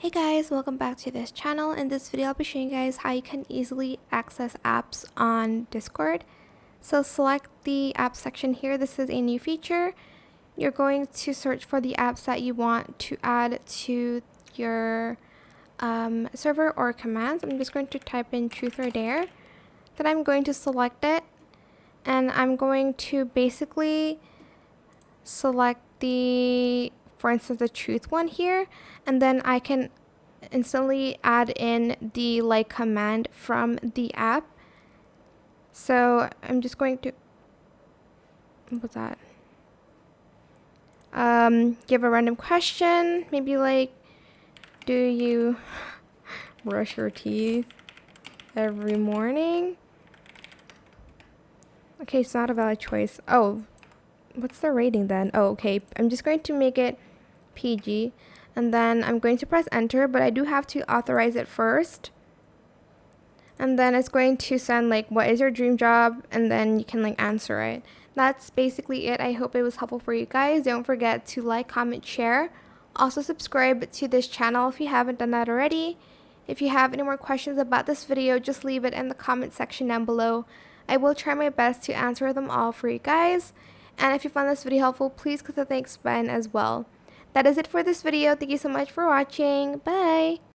Hey guys, welcome back to this channel. In this video I'll be showing you guys how you can easily access apps on Discord. So select the app section here. This is a new feature. You're going to search for the apps that you want to add to your server or commands. I'm just going to type in truth or dare. Then I'm going to select it, and I'm going to basically select for instance, the truth one here, and then I can instantly add in the like command from the app. So I'm just going to, what's that? Give a random question, maybe like, do you brush your teeth every morning? Okay, it's not a valid choice. Oh, what's the rating then? Oh, okay. I'm just going to make it PG, and then I'm going to press enter, but I do have to authorize it first. And then it's going to send like, what is your dream job? And then you can like answer it. That's basically it. I hope it was helpful for you guys. Don't forget to like, comment, share. Also subscribe to this channel if you haven't done that already. If you have any more questions about this video, just leave it in the comment section down below. I will try my best to answer them all for you guys. And if you found this video helpful, please click the thanks button as well. That is it for this video. Thank you so much for watching. Bye!